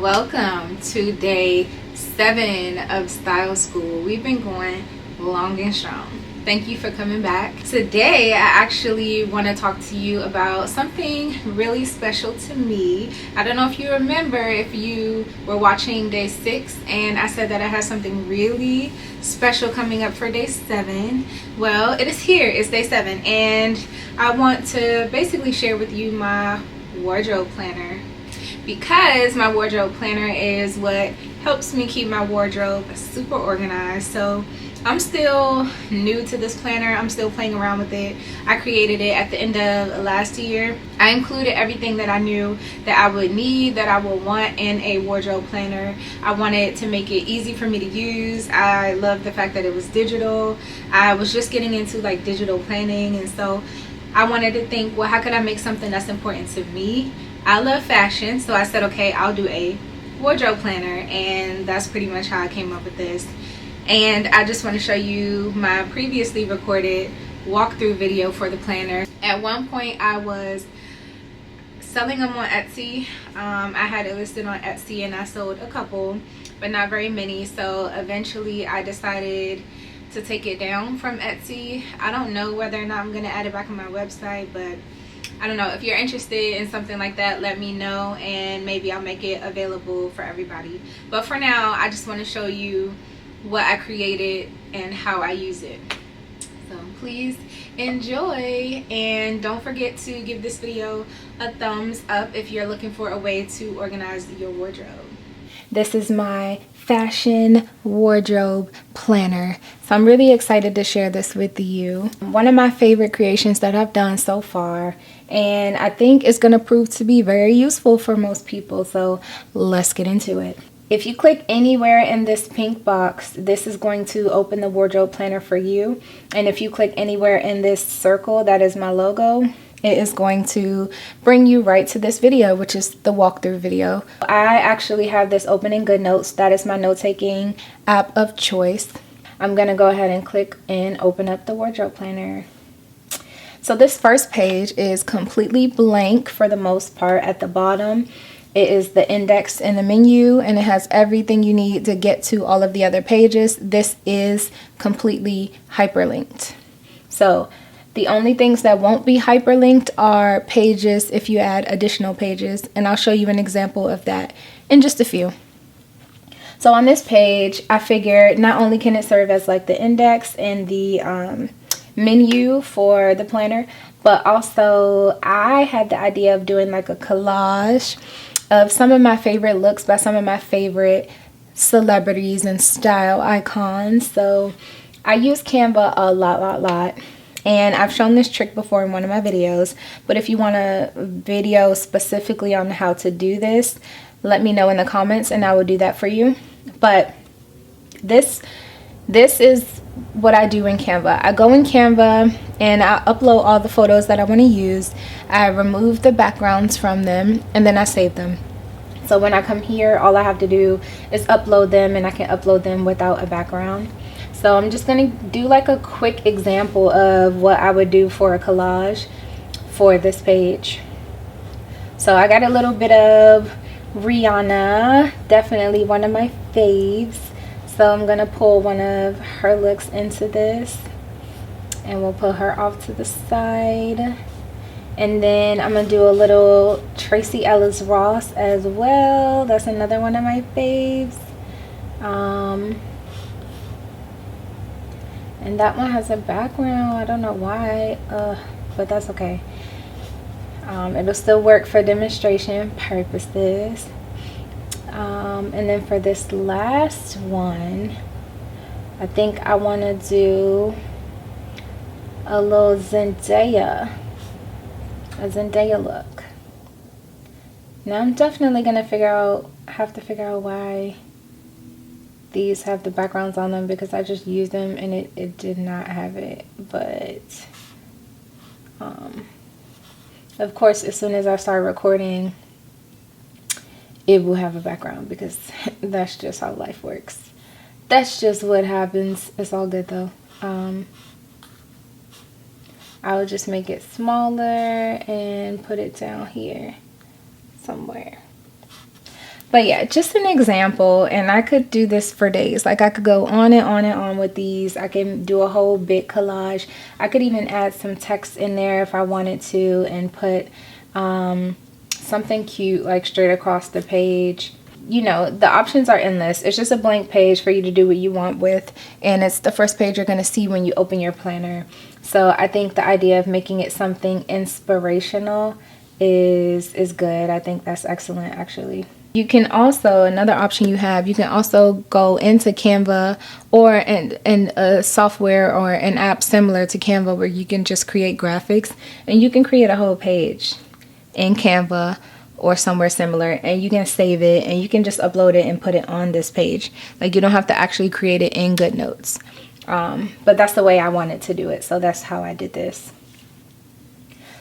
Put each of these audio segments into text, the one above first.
Welcome to day 7 of Style School. We've been going long and strong. Thank you for coming back. Today I actually want to talk to you about something really special to me. I don't know if you remember, if you were watching day 6 and I said that I had something really special coming up for day 7. Well, it is here. It's day 7 and I want to basically share with you my wardrobe planner, because my wardrobe planner is what helps me keep my wardrobe super organized. So I'm still new to this planner. I'm still playing around with it. I created it at the end of last year. I included everything that I knew that I would need, that I would want in a wardrobe planner. I wanted to make it easy for me to use. I love the fact that it was digital. I was just getting into like digital planning, and so I wanted to think, well, how could I make something that's important to me? I love fashion, so I said, okay, I'll do a wardrobe planner, and that's pretty much how I came up with this. And I just want to show you my previously recorded walkthrough video for the planner. At one point I was selling them on Etsy. I had it listed on Etsy and I sold a couple, but not very many. So eventually I decided to take it down from Etsy. I don't know whether or not I'm going to add it back on my website, but I don't know. If you're interested in something like that, let me know and maybe I'll make it available for everybody. But for now, I just want to show you what I created and how I use it. So please enjoy, and don't forget to give this video a thumbs up if you're looking for a way to organize your wardrobe. This is my fashion wardrobe planner, so I'm really excited to share this with you. One of my favorite creations that I've done so far, and I think it's going to prove to be very useful for most people, so let's get into it. If you click anywhere in this pink box, this is going to open the wardrobe planner for you. And if you click anywhere in this circle, that is my logo, it is going to bring you right to this video, which is the walkthrough video. I actually have this open in GoodNotes. That is my note-taking app of choice. I'm going to go ahead and click and open up the wardrobe planner. So this first page is completely blank for the most part. At the bottom, it is the index and the menu, and it has everything you need to get to all of the other pages. This is completely hyperlinked. So the only things that won't be hyperlinked are pages if you add additional pages, and I'll show you an example of that in just a few. So on this page, I figured not only can it serve as like the index and the menu for the planner, but also I had the idea of doing like a collage of some of my favorite looks by some of my favorite celebrities and style icons. So I use Canva a lot, and I've shown this trick before in one of my videos, but if you want a video specifically on how to do this, let me know in the comments and I will do that for you. But this is what I do in Canva. I go in Canva and I upload all the photos that I want to use. I remove the backgrounds from them and then I save them. So when I come here, all I have to do is upload them, and I can upload them without a background. So I'm just going to do like a quick example of what I would do for a collage for this page. So I got a little bit of Rihanna, definitely one of my faves. So I'm going to pull one of her looks into this, and we'll put her off to the side. And then I'm going to do a little Tracy Ellis Ross as well. That's another one of my faves. And that one has a background. I don't know why, but that's okay. It'll still work for demonstration purposes. And then for this last one, I think I want to do a little Zendaya look. Now I'm definitely gonna have to figure out why these have the backgrounds on them, because I just used them and it did not have it. But of course, as soon as I start recording, it will have a background, because that's just how life works. That's just what happens. It's all good though. I'll just make it smaller and put it down here somewhere. But yeah, just an example, and I could do this for days. Like I could go on and on and on with these. I can do a whole big collage. I could even add some text in there if I wanted to, and put something cute like straight across the page. You know, the options are endless. It's just a blank page for you to do what you want with, and it's the first page you're going to see when you open your planner. So I think the idea of making it something inspirational is good. I think that's excellent, actually. You can also, another option you have, you can also go into Canva or in a software or an app similar to Canva where you can just create graphics, and you can create a whole page in Canva or somewhere similar, and you can save it and you can just upload it and put it on this page. Like you don't have to actually create it in GoodNotes. But that's the way I wanted to do it, so that's how I did this.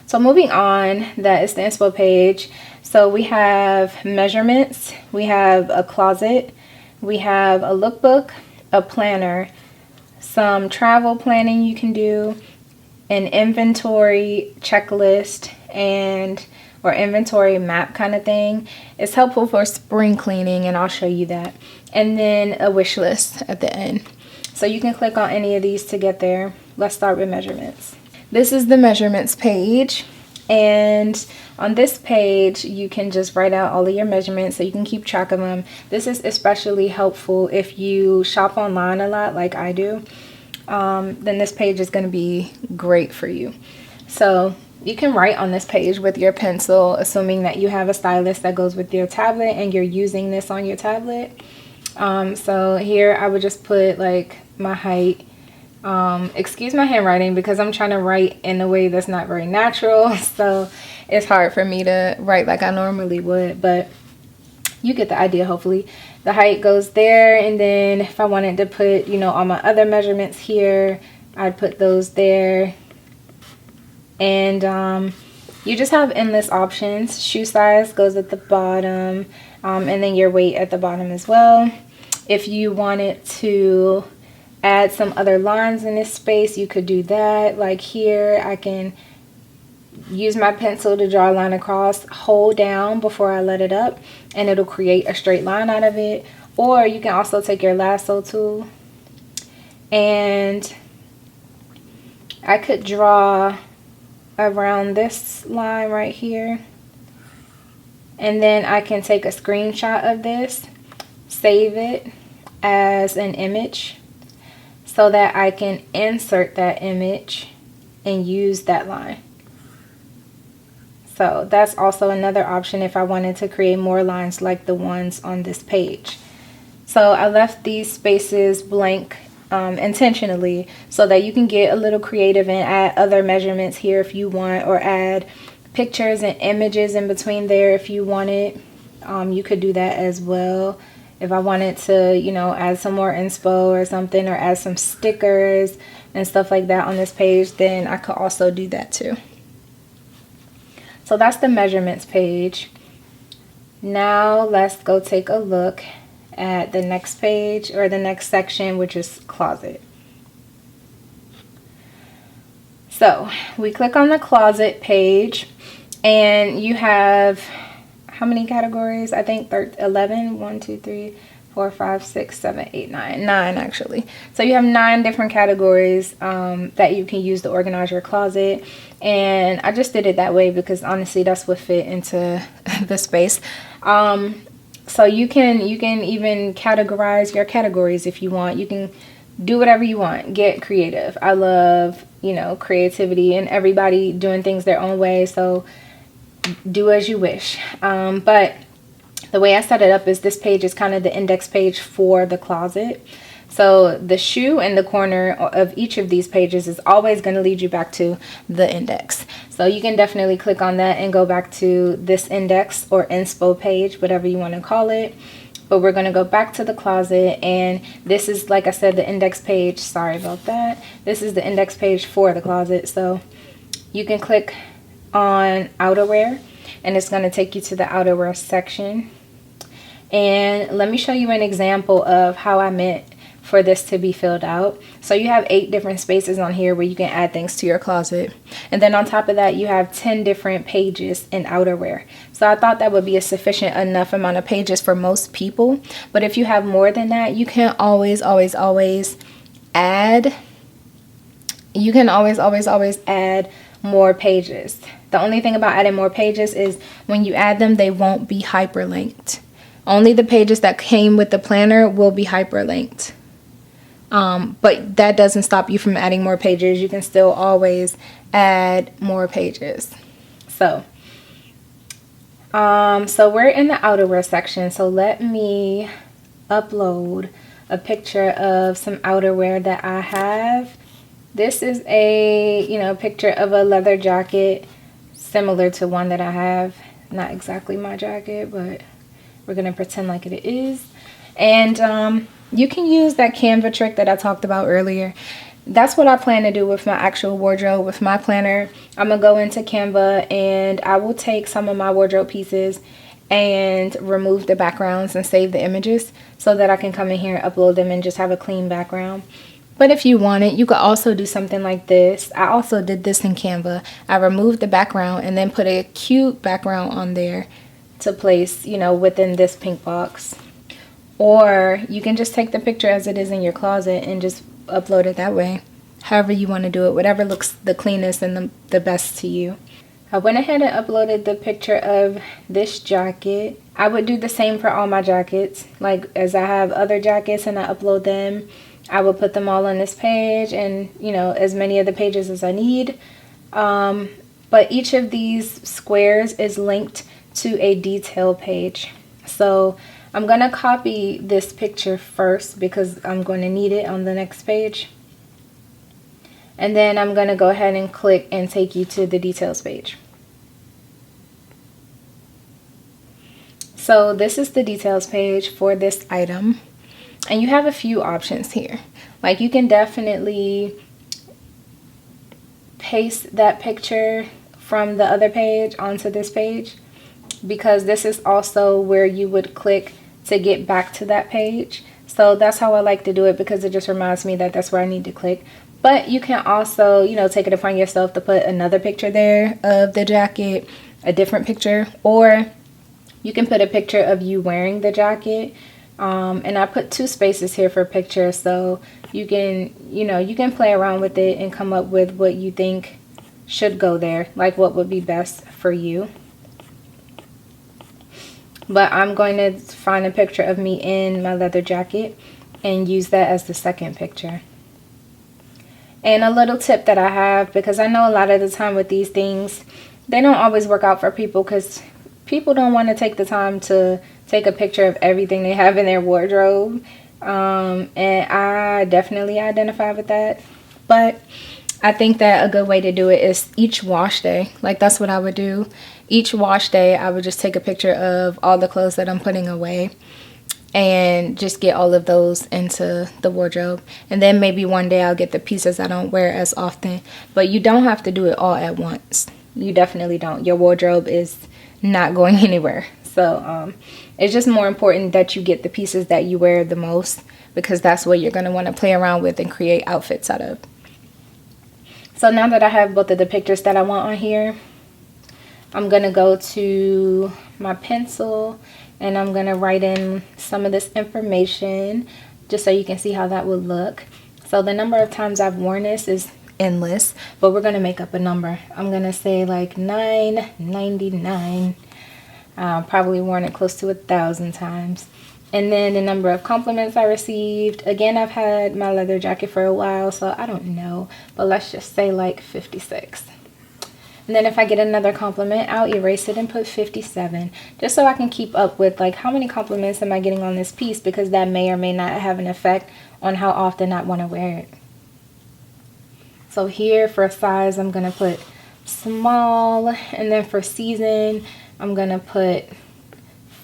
So moving on, that is the inspo page. So we have measurements, we have a closet, we have a lookbook, a planner, some travel planning you can do, an inventory checklist, or inventory map kind of thing. It's helpful for spring cleaning, and I'll show you that. And then a wish list at the end. So you can click on any of these to get there. Let's start with measurements. This is the measurements page, and on this page you can just write out all of your measurements so you can keep track of them. This is especially helpful if you shop online a lot like I do. Then this page is going to be great for you. So you can write on this page with your pencil, assuming that you have a stylus that goes with your tablet and you're using this on your tablet. So here I would just put like my height. Excuse my handwriting because I'm trying to write in a way that's not very natural, so it's hard for me to write like I normally would, but you get the idea. Hopefully the height goes there, and then if I wanted to put, you know, all my other measurements here, I'd put those there. And you just have endless options. Shoe size goes at the bottom, and then your weight at the bottom as well. If you wanted to add some other lines in this space, you could do that. Like here, I can use my pencil to draw a line across, hold down before I let it up, and it'll create a straight line out of it. Or you can also take your lasso tool, and I could draw around this line right here, and then I can take a screenshot of this, save it as an image, so that I can insert that image and use that line. So that's also another option if I wanted to create more lines like the ones on this page. So I left these spaces blank intentionally so that you can get a little creative and add other measurements here if you want, or add pictures and images in between there if you wanted. You could do that as well. If I wanted to, you know, add some more inspo or something, or add some stickers and stuff like that on this page, then I could also do that too. So that's the measurements page. Now let's go take a look at the next page, or the next section, which is closet. So we click on the closet page, and you have how many categories? I think 11. 1, 2, 3, 4, 5, 6, 7, 8, 9. 9 actually. So you have 9 different categories that you can use to organize your closet. And I just did it that way because honestly that's what fit into the space. So you can even categorize your categories if you want. You can do whatever you want. Get creative. I love, you know, creativity and everybody doing things their own way. So do as you wish. But the way I set it up is this page is kind of the index page for the closet. So the shoe in the corner of each of these pages is always going to lead you back to the index. So you can definitely click on that and go back to this index or inspo page, whatever you want to call it. But we're going to go back to the closet, and this is, like I said, the index page. Sorry about that. This is the index page for the closet. So you can click on outerwear, and it's going to take you to the outerwear section. And let me show you an example of how I meant for this to be filled out. So you have 8 different spaces on here where you can add things to your closet. And then on top of that, you have 10 different pages in outerwear. So I thought that would be a sufficient enough amount of pages for most people. But if you have more than that, you can always add. You can always add more pages. The only thing about adding more pages is when you add them, they won't be hyperlinked. Only the pages that came with the planner will be hyperlinked. But that doesn't stop you from adding more pages. You can still always add more pages. So we're in the outerwear section. So let me upload a picture of some outerwear that I have. This is a, picture of a leather jacket similar to one that I have. Not exactly my jacket, but we're going to pretend like it is. And you can use that Canva trick that I talked about earlier. That's what I plan to do with my actual wardrobe. With my planner, I'm going to go into Canva and I will take some of my wardrobe pieces and remove the backgrounds and save the images so that I can come in here and upload them and just have a clean background. But if you want it, you could also do something like this. I also did this in Canva. I removed the background and then put a cute background on there to place, within this pink box. Or you can just take the picture as it is in your closet and just upload it that way. However you want to do it, whatever looks the cleanest and the best to you. I went ahead and uploaded the picture of this jacket. I would do the same for all my jackets. Like as I have other jackets and I upload them, I will put them all on this page and, as many of the pages as I need. But each of these squares is linked to a detail page. So I'm going to copy this picture first because I'm going to need it on the next page. And then I'm going to go ahead and click and take you to the details page. So this is the details page for this item. And you have a few options here. Like you can definitely paste that picture from the other page onto this page, because this is also where you would click to get back to that page. So that's how I like to do it, because it just reminds me that that's where I need to click. But you can also, take it upon yourself to put another picture there of the jacket, a different picture, or you can put a picture of you wearing the jacket. And I put 2 spaces here for picture, so you can, you can play around with it and come up with what you think should go there, like what would be best for you. But I'm going to find a picture of me in my leather jacket and use that as the second picture. And a little tip that I have, because I know a lot of the time with these things, they don't always work out for people, because people don't want to take the time to take a picture of everything they have in their wardrobe. And I definitely identify with that. But I think that a good way to do it is each wash day. Like that's what I would do. Each wash day, I would just take a picture of all the clothes that I'm putting away and just get all of those into the wardrobe. And then maybe one day I'll get the pieces I don't wear as often. But you don't have to do it all at once. You definitely don't. Your wardrobe is not going anywhere. So it's just more important that you get the pieces that you wear the most, because that's what you're going to want to play around with and create outfits out of. So now that I have both of the pictures that I want on here, I'm going to go to my pencil and I'm going to write in some of this information just so you can see how that would look. So the number of times I've worn this is endless, but we're going to make up a number. I'm going to say like 999. Probably worn it close to 1,000 times. And then the number of compliments I received. Again, I've had my leather jacket for a while, so I don't know. But let's just say like 56. And then if I get another compliment, I'll erase it and put 57. Just so I can keep up with like how many compliments am I getting on this piece, because that may or may not have an effect on how often I want to wear it. So here for size, I'm going to put small. And then for season, I'm going to put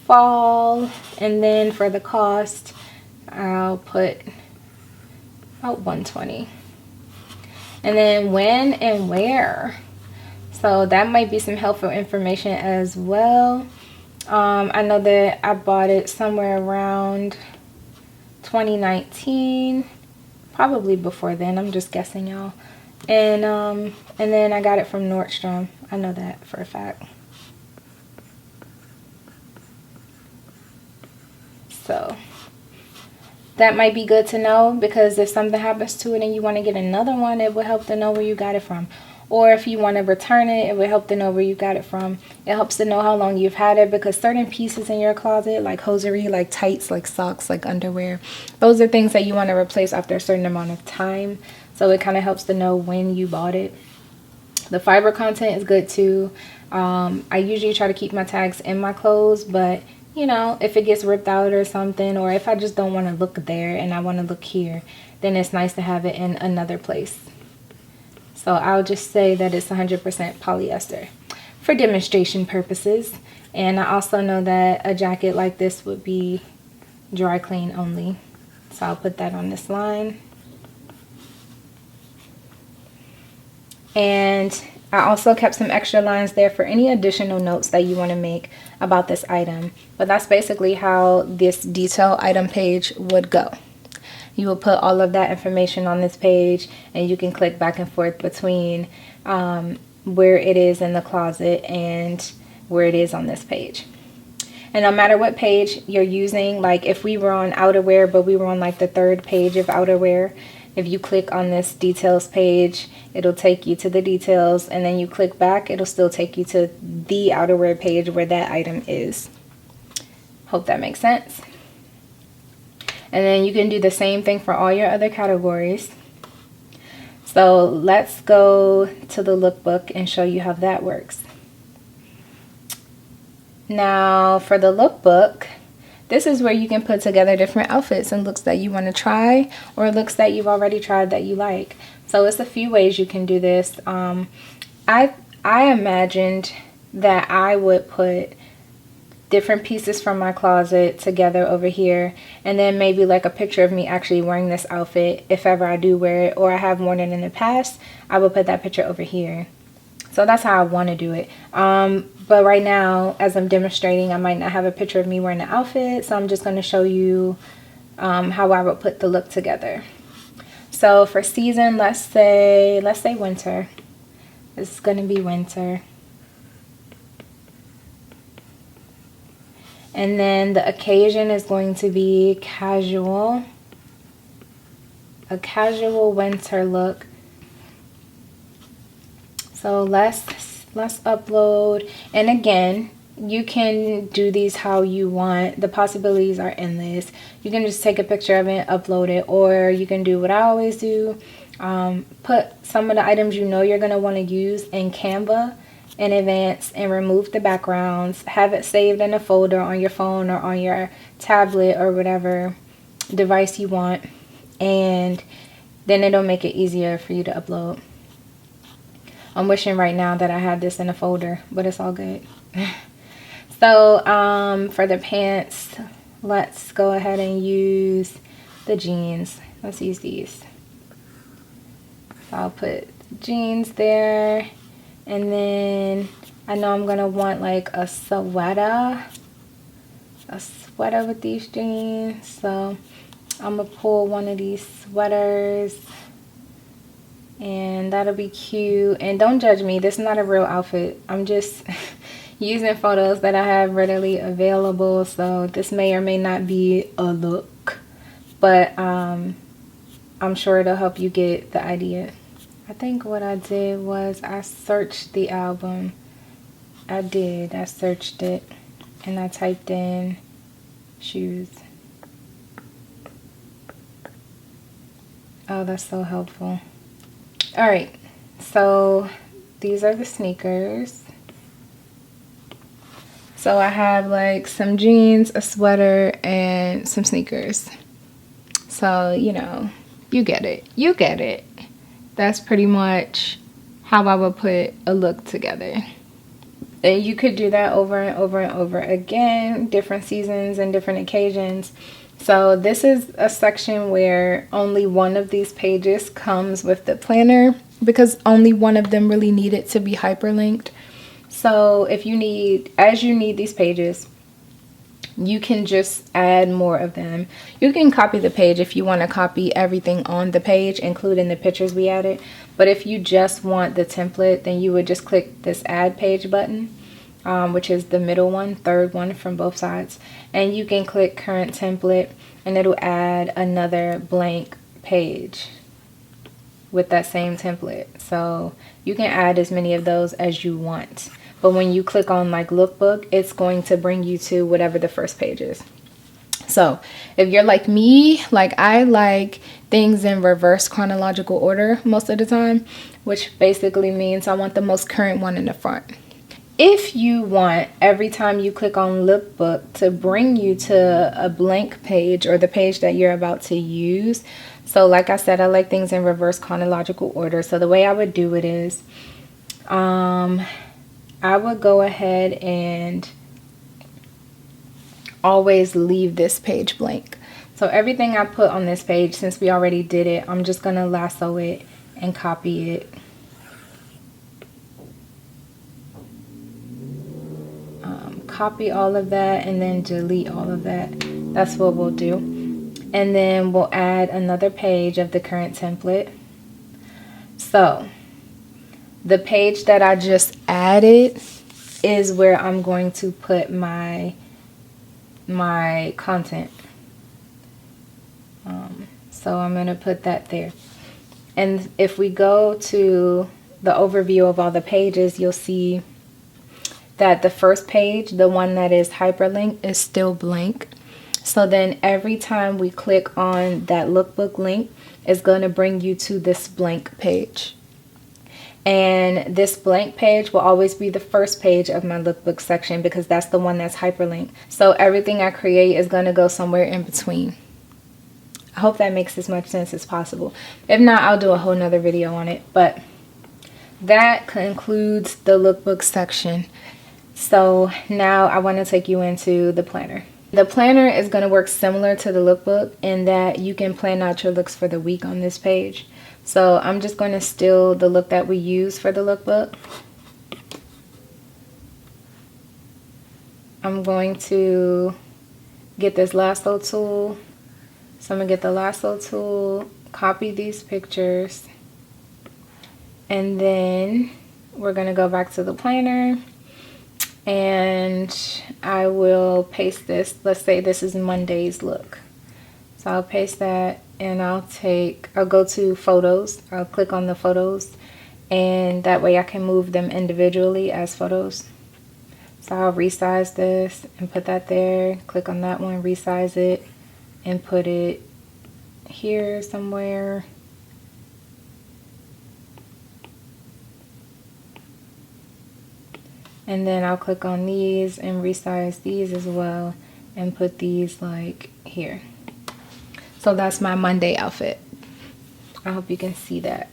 fall. And then for the cost, I'll put about $120. And then when and where. So that might be some helpful information as well. I know that I bought it somewhere around 2019, probably before then. I'm just guessing, y'all. And then I got it from Nordstrom. I know that for a fact. So that might be good to know, because if something happens to it and you want to get another one, it will help to know where you got it from. Or if you want to return it, it will help to know where you got it from. It helps to know how long you've had it, because certain pieces in your closet, like hosiery, like tights, like socks, like underwear, those are things that you want to replace after a certain amount of time. So it kind of helps to know when you bought it. The fiber content is good too. I usually try to keep my tags in my clothes, but you know, if it gets ripped out or something, or if I just don't want to look there and I want to look here, then it's nice to have it in another place. So I'll just say that it's 100% polyester for demonstration purposes. And I also know that a jacket like this would be dry clean only. So I'll put that on this line. And I also kept some extra lines there for any additional notes that you want to make about this item. But that's basically how this detail item page would go. You will put all of that information on this page, and you can click back and forth between where it is in the closet and where it is on this page. And no matter what page you're using, like if we were on outerwear, but we were on like the 3rd page of outerwear, if you click on this details page, it'll take you to the details, and then you click back, it'll still take you to the outerwear page where that item is. Hope that makes sense. And then you can do the same thing for all your other categories. So let's go to the lookbook and show you how that works. Now for the lookbook, this is where you can put together different outfits and looks that you want to try, or looks that you've already tried that you like. So it's a few ways you can do this. I imagined that I would put different pieces from my closet together over here, and then maybe like a picture of me actually wearing this outfit if ever I do wear it, or I have worn it in the past. I will put that picture over here. So that's how I want to do it. But right now, as I'm demonstrating, I might not have a picture of me wearing the outfit, so I'm just going to show you how I would put the look together. So for season, let's say winter. This is going to be winter. And then the occasion is going to be casual. A casual winter look. So let's upload. And again, you can do these how you want. The possibilities are endless. You can just take a picture of it, upload it, or you can do what I always do. Put some of the items you know you're going to want to use in Canva in advance and remove the backgrounds. Have it saved in a folder on your phone or on your tablet or whatever device you want, and then it'll make it easier for you to upload. I'm wishing right now that I had this in a folder, but it's all good. So for the pants, let's go ahead and use the jeans. Let's use these. So I'll put jeans there. And then I know I'm going to want like a sweater with these jeans. So I'm going to pull one of these sweaters, and that'll be cute. And don't judge me. This is not a real outfit. I'm just using photos that I have readily available. So this may or may not be a look, but I'm sure it'll help you get the idea. I think what I did was I searched the album. I searched it, and I typed in shoes. Oh, that's so helpful. Alright, so these are the sneakers. So I have like some jeans, a sweater, and some sneakers. So, you know, you get it. You get it. That's pretty much how I would put a look together. And you could do that over and over and over again, different seasons and different occasions. So this is a section where only one of these pages comes with the planner, because only one of them really needed to be hyperlinked. So if you need, as you need these pages, you can just add more of them. You can copy the page if you want to copy everything on the page, including the pictures we added. But if you just want the template, then you would just click this add page button, which is the middle one, third one from both sides. And you can click current template and it'll add another blank page with that same template. So you can add as many of those as you want. But when you click on like lookbook, it's going to bring you to whatever the first page is. So if you're like me, like I like things in reverse chronological order most of the time, which basically means I want the most current one in the front. If you want every time you click on lookbook to bring you to a blank page or the page that you're about to use. So like I said, I like things in reverse chronological order. So the way I would do it is, I would go ahead and always leave this page blank. So everything I put on this page, since we already did it, I'm just going to lasso it and copy it. Copy all of that and then delete all of that. That's what we'll do. And then we'll add another page of the current template. So the page that I just added is where I'm going to put my content. So I'm going to put that there. And if we go to the overview of all the pages, you'll see that the first page, the one that is hyperlinked, is still blank. So then every time we click on that lookbook link, it's going to bring you to this blank page. And this blank page will always be the first page of my lookbook section because that's the one that's hyperlinked. So everything I create is going to go somewhere in between. I hope that makes as much sense as possible. If not, I'll do a whole nother video on it. But that concludes the lookbook section. So now I want to take you into the planner. The planner is going to work similar to the lookbook in that you can plan out your looks for the week on this page. So I'm just going to steal the look that we use for the lookbook. I'm going to get this lasso tool. So I'm going to get the lasso tool, copy these pictures, and then we're going to go back to the planner. And I will paste this. Let's say this is Monday's look. So I'll paste that and I'll go to photos. I'll click on the photos and that way I can move them individually as photos. So I'll resize this and put that there. Click on that one, resize it and put it here somewhere. And then I'll click on these and resize these as well and put these like here. So that's my Monday outfit. I hope you can see that.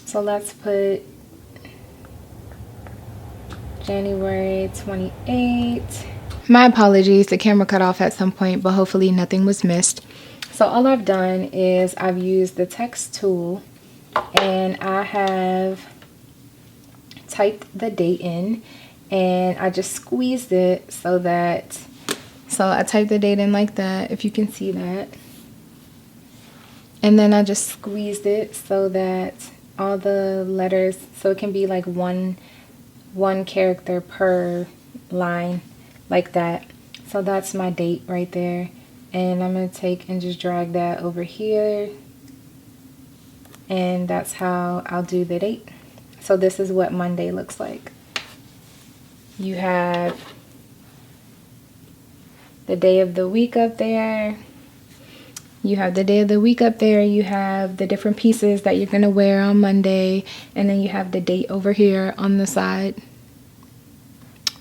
So let's put January 28th. My apologies, the camera cut off at some point, but hopefully nothing was missed. So all I've done is I've used the text tool and I have typed the date in and I just squeezed it so I typed the date in like that, if you can see that, and then I just squeezed it so that all the letters, so it can be like one character per line like that. So that's my date right there, and I'm going to take and just drag that over here, and that's how I'll do the date. So this is what Monday looks like. You have the day of the week up there. You have the day of the week up there. You have the different pieces that you're going to wear on Monday. And then you have the date over here on the side.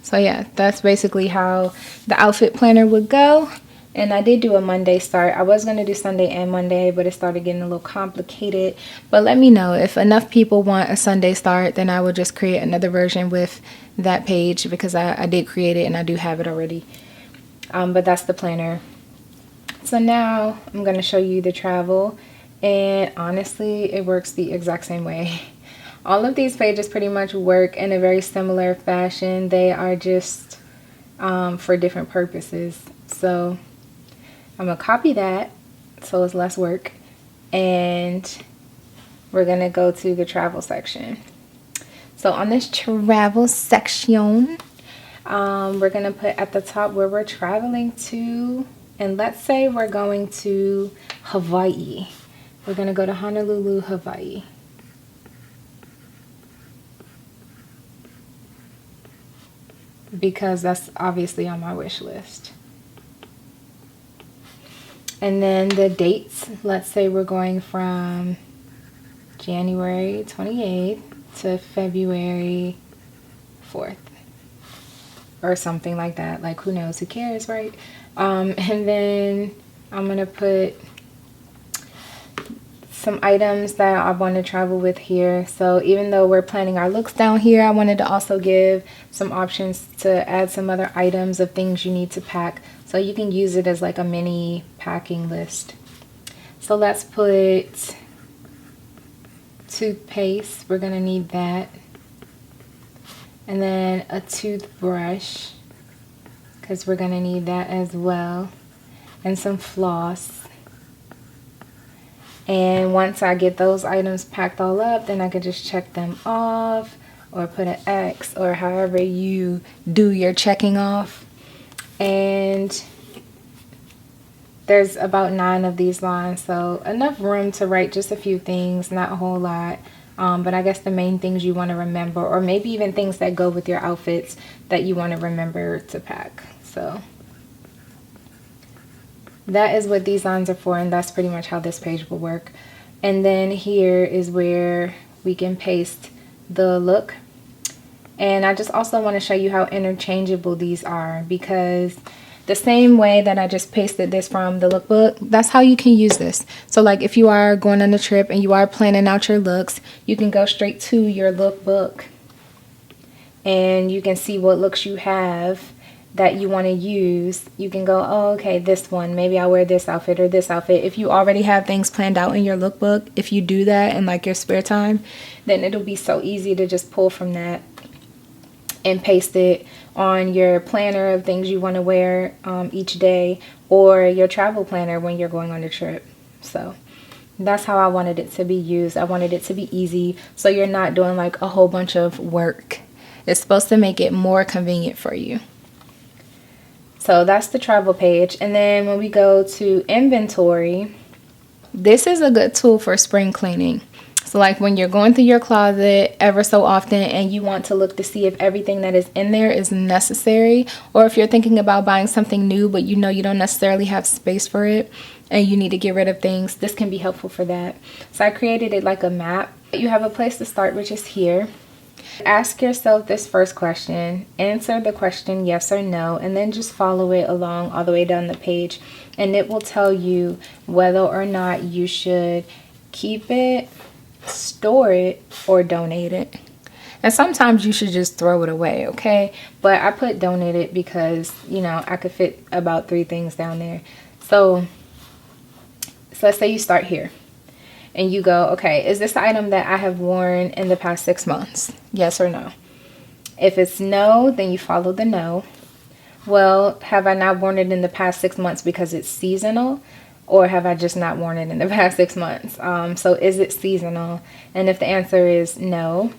So yeah, that's basically how the outfit planner would go. And I did do a Monday start. I was going to do Sunday and Monday, but it started getting a little complicated. But let me know if enough people want a Sunday start, then I will just create another version with that page because I did create it and I do have it already. But that's the planner. So now I'm going to show you the travel. And honestly, it works the exact same way. All of these pages pretty much work in a very similar fashion. They are just for different purposes. So I'm gonna copy that so it's less work, and we're gonna go to the travel section. So on this travel section, we're gonna put at the top where we're traveling to, and let's say we're going to Hawaii. We're gonna go to Honolulu, Hawaii. Because that's obviously on my wish list. And then the dates, let's say we're going from January 28th to February 4th or something like that. Like, who knows, who cares, right? And then I'm gonna put some items that I want to travel with here. So even though we're planning our looks down here, I wanted to also give some options to add some other items of things you need to pack, so you can use it as like a mini packing list. So let's put toothpaste. We're gonna need that. And then a toothbrush, because we're gonna need that as well. And some floss. And once I get those items packed all up, then I can just check them off or put an X or however you do your checking off. And there's about 9 of these lines, so enough room to write just a few things, not a whole lot. But I guess the main things you want to remember, or maybe even things that go with your outfits that you want to remember to pack. So that is what these lines are for, and that's pretty much how this page will work. And then here is where we can paste the look. And I just also want to show you how interchangeable these are, because the same way that I just pasted this from the lookbook, that's how you can use this. So like if you are going on a trip and you are planning out your looks, you can go straight to your lookbook and you can see what looks you have that you want to use. You can go, oh, okay, this one, maybe I'll wear this outfit or this outfit. If you already have things planned out in your lookbook, if you do that in like your spare time, then it'll be so easy to just pull from that and paste it on your planner of things you want to wear each day, or your travel planner when you're going on a trip. So that's how I wanted it to be used. I wanted it to be easy, so you're not doing like a whole bunch of work. It's supposed to make it more convenient for you. So that's the travel page. And then when we go to inventory, this is a good tool for spring cleaning. So like when you're going through your closet ever so often and you want to look to see if everything that is in there is necessary, or if you're thinking about buying something new but you know you don't necessarily have space for it and you need to get rid of things, this can be helpful for that. So I created it like a map. You have a place to start, which is here. Ask yourself this first question, answer the question yes or no, and then just follow it along all the way down the page, and it will tell you whether or not you should keep it, store it, or donate it. And sometimes you should just throw it away, okay? But I put donate it because, you know, I could fit about 3 things down there. So let's say you start here and you go, okay, is this the item that I have worn in the past 6 months? Yes or no? If it's no, then you follow the no. Well, have I not worn it in the past 6 months because it's seasonal? Or have I just not worn it in the past 6 months? So is it seasonal? And if the answer is no,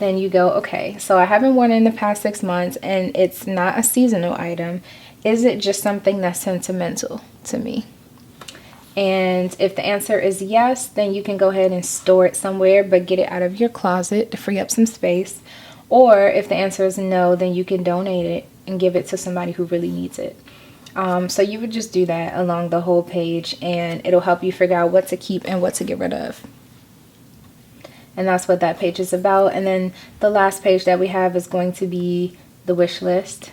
then you go, okay, so I haven't worn it in the past 6 months and it's not a seasonal item. Is it just something that's sentimental to me? And if the answer is yes, then you can go ahead and store it somewhere, but get it out of your closet to free up some space. Or if the answer is no, then you can donate it and give it to somebody who really needs it. So you would just do that along the whole page, and it'll help you figure out what to keep and what to get rid of. And that's what that page is about. And then the last page that we have is going to be the wish list.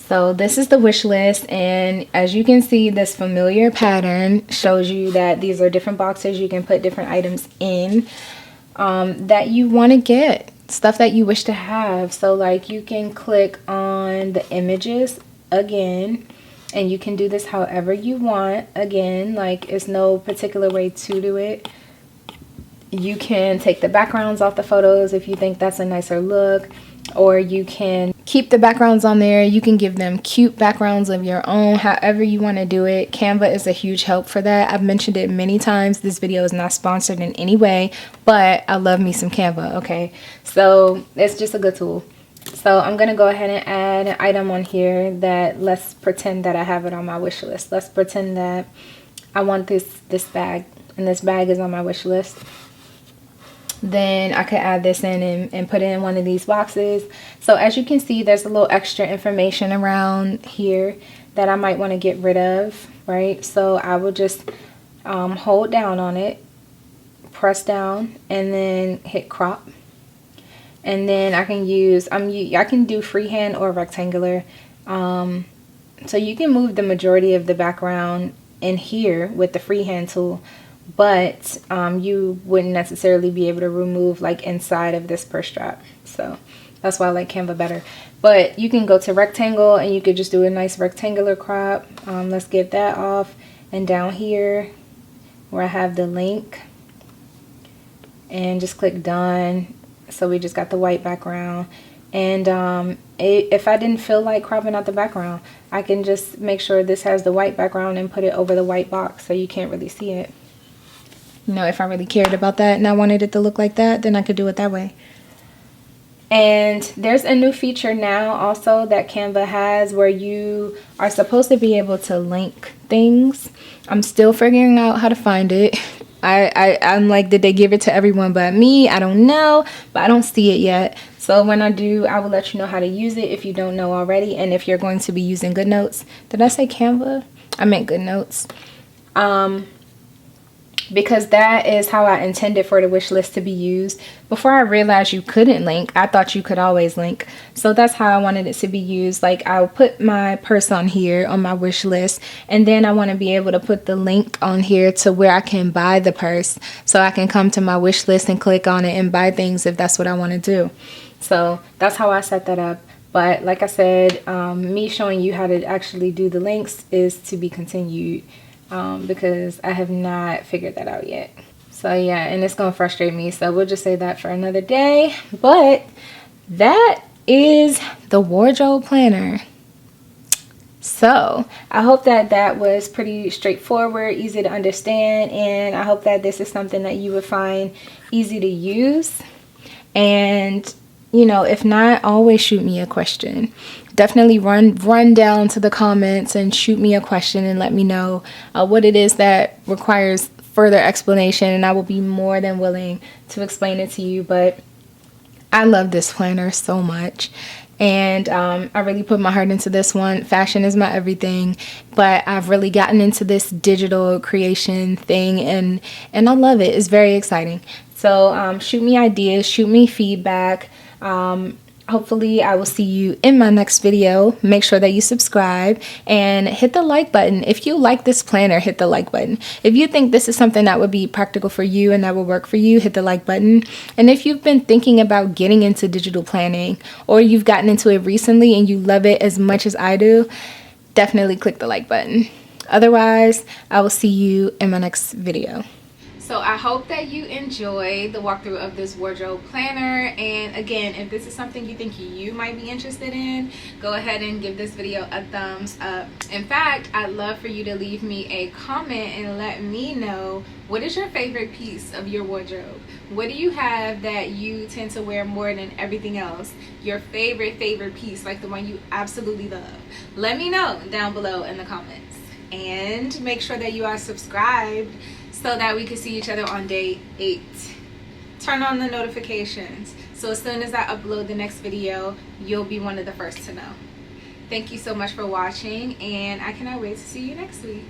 So this is the wish list, and as you can see, this familiar pattern shows you that these are different boxes you can put different items in that you want to get, stuff that you wish to have. So like you can click on the images again, and you can do this however you want. Again, like it's no particular way to do it. You can take the backgrounds off the photos if you think that's a nicer look, or you can keep the backgrounds on there. You can give them cute backgrounds of your own, however you want to do it. Canva is a huge help for that. I've mentioned it many times. This video is not sponsored in any way, but I love me some Canva, okay? So it's just a good tool. So I'm going to go ahead and add an item on here that, let's pretend that I have it on my wish list. Let's pretend that I want this bag, and this bag is on my wish list. Then I could add this in and put it in one of these boxes. So as you can see, there's a little extra information around here that I might want to get rid of, right? So I will just hold down on it, press down, and then hit crop. And then I can use, I can do freehand or rectangular. So you can move the majority of the background in here with the freehand tool, but you wouldn't necessarily be able to remove like inside of this purse strap. So that's why I like Canva better. But you can go to rectangle and you could just do a nice rectangular crop. Let's get that off. And down here where I have the link, and just click done. So we just got the white background. And if I didn't feel like cropping out the background, I can just make sure this has the white background and put it over the white box so you can't really see it. You know, if I really cared about that and I wanted it to look like that, then I could do it that way. And there's a new feature now also that Canva has where you are supposed to be able to link things. I'm still figuring out how to find it. I'm like, did they give it to everyone but me? I don't know, but I don't see it yet. So when I do, I will let you know how to use it if you don't know already. And if you're going to be using GoodNotes. Did I say Canva? I meant GoodNotes. Because that is how I intended for the wish list to be used. Before I realized you couldn't link, I thought you could always link. So that's how I wanted it to be used. Like, I'll put my purse on here on my wish list, and then I want to be able to put the link on here to where I can buy the purse, so I can come to my wish list and click on it and buy things if that's what I want to do. So that's how I set that up. But like I said, me showing you how to actually do the links is to be continued. Because I have not figured that out yet. So yeah, and it's gonna frustrate me, so we'll just say that for another day. But that is the wardrobe planner. So I hope that that was pretty straightforward, easy to understand, and I hope that this is something that you would find easy to use. And you know, if not, always shoot me a question. Definitely run down to the comments and shoot me a question and let me know what it is that requires further explanation, and I will be more than willing to explain it to you. But I love this planner so much, and I really put my heart into this one. Fashion is my everything, but I've really gotten into this digital creation thing, and I love it. It's very exciting. So shoot me ideas, shoot me feedback. Hopefully I will see you in my next video. Make sure that you subscribe and hit the like button. If you like this planner, hit the like button. If you think this is something that would be practical for you and that will work for you, hit the like button. And if you've been thinking about getting into digital planning, or you've gotten into it recently and you love it as much as I do, definitely click the like button. Otherwise, I will see you in my next video. So I hope that you enjoy the walkthrough of this wardrobe planner. And again, if this is something you think you might be interested in, go ahead and give this video a thumbs up. In fact, I'd love for you to leave me a comment and let me know, what is your favorite piece of your wardrobe? What do you have that you tend to wear more than everything else? Your favorite piece, like the one you absolutely love. Let me know down below in the comments. And make sure that you are subscribed so that we can see each other on day 8. Turn on the notifications so as soon as I upload the next video, you'll be one of the first to know. Thank you so much for watching, and I cannot wait to see you next week.